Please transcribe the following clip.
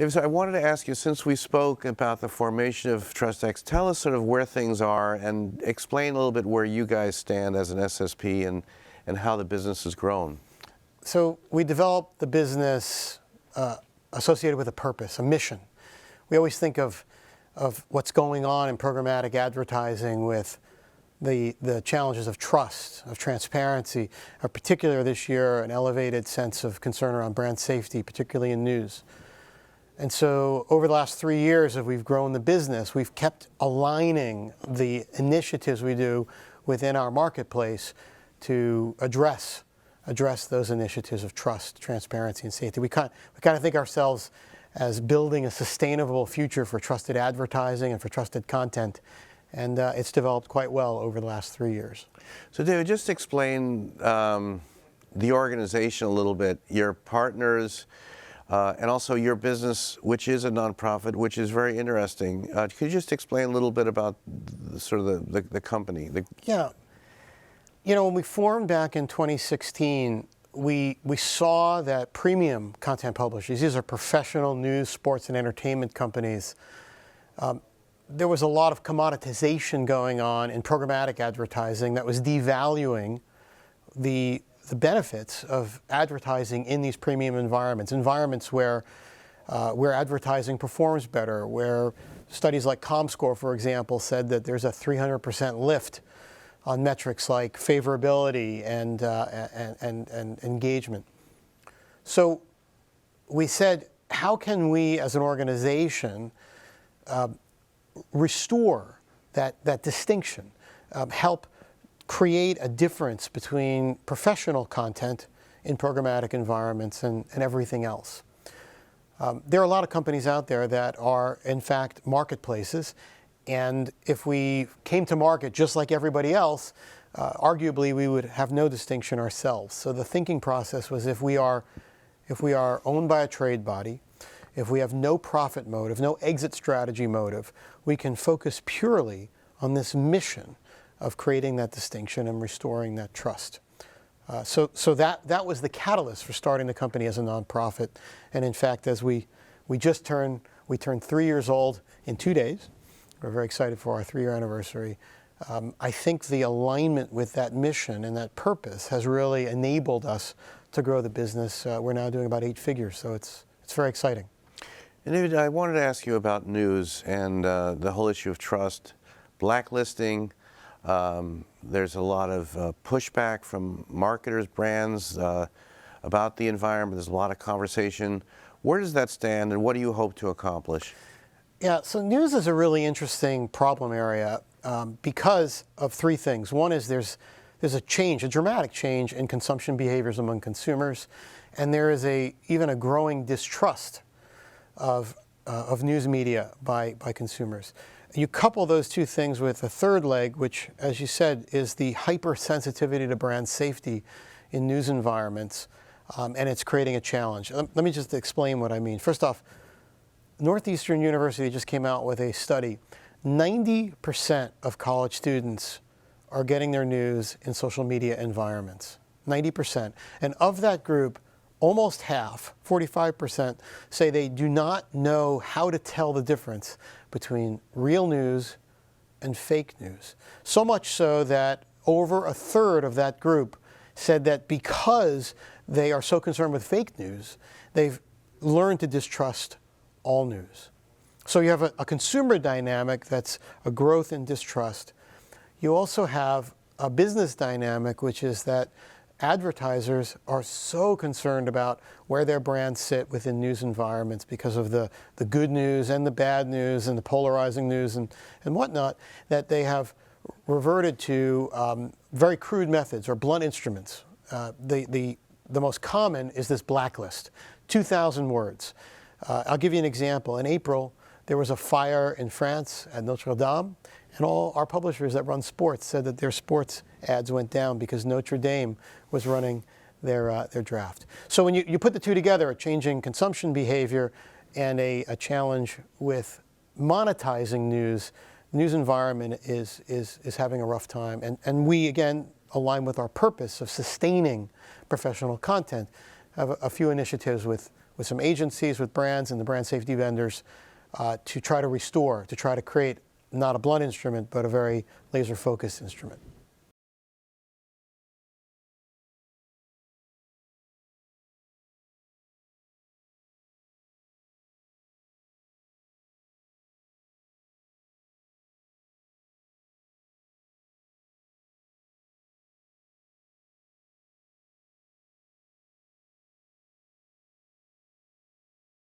David, so I wanted to ask you, since we spoke about the formation of TrustX, tell us sort of where things are and explain a little bit where you guys stand as an SSP and how the business has grown. So we developed the business associated with a purpose, a mission. We always think of what's going on in programmatic advertising with the challenges of trust, of transparency, particularly this year, an elevated sense of concern around brand safety, particularly in news. And so over the last 3 years, as we've grown the business, we've kept aligning the initiatives we do within our marketplace to address those initiatives of trust, transparency, and safety. We kind of think ourselves as building a sustainable future for trusted advertising and for trusted content. And it's developed quite well over the last 3 years. So David, just explain the organization a little bit, your partners, and also your business, which is a nonprofit, which is very interesting. Could you just explain a little bit about the company? Yeah. You know, when we formed back in 2016, we saw that premium content publishers, these are professional news, sports, and entertainment companies, there was a lot of commoditization going on in programmatic advertising that was devaluing the benefits of advertising in these premium environments where advertising performs better, where studies like ComScore, for example, said that there's a 300% lift on metrics like favorability and engagement. So we said, how can we as an organization restore that distinction, help create a difference between professional content in programmatic environments and everything else. There are a lot of companies out there that are, in fact, marketplaces, and if we came to market just like everybody else, arguably we would have no distinction ourselves. So the thinking process was, if we are owned by a trade body, if we have no profit motive, no exit strategy motive, we can focus purely on this mission of creating that distinction and restoring that trust. So that was the catalyst for starting the company as a nonprofit. And in fact, as we turned 3 years old in 2 days. We're very excited for our 3-year anniversary. I think the alignment with that mission and that purpose has really enabled us to grow the business. We're now doing about 8 figures, so it's very exciting. And David, I wanted to ask you about news and the whole issue of trust, blacklisting. There's a lot of pushback from marketers, brands about the environment. There's a lot of conversation. Where does that stand, and what do you hope to accomplish? Yeah, so news is a really interesting problem area because of 3 things. One is there's a change, a dramatic change in consumption behaviors among consumers, and there is even a growing distrust of news media by consumers. You couple those 2 things with a third leg, which, as you said, is the hypersensitivity to brand safety in news environments, and it's creating a challenge. Let me just explain what I mean. First off, Northeastern University just came out with a study. 90% of college students are getting their news in social media environments. 90%. And of that group, almost half, 45%, say they do not know how to tell the difference between real news and fake news. So much so that over a third of that group said that because they are so concerned with fake news, they've learned to distrust all news. So you have a consumer dynamic that's a growth in distrust. You also have a business dynamic, which is that advertisers are so concerned about where their brands sit within news environments because of the good news and the bad news and the polarizing news and whatnot, that they have reverted to very crude methods or blunt instruments. The most common is this blacklist, 2,000 words. I'll give you an example. In April, there was a fire in France at Notre Dame, and all our publishers that run sports said that their sports ads went down because Notre Dame was running their draft. So when you put the 2 together, a changing consumption behavior and a challenge with monetizing news environment is having a rough time. And we, again, align with our purpose of sustaining professional content, have a few initiatives with with some agencies, with brands and the brand safety vendors to try to restore, to try to create not a blunt instrument, but a very laser-focused instrument.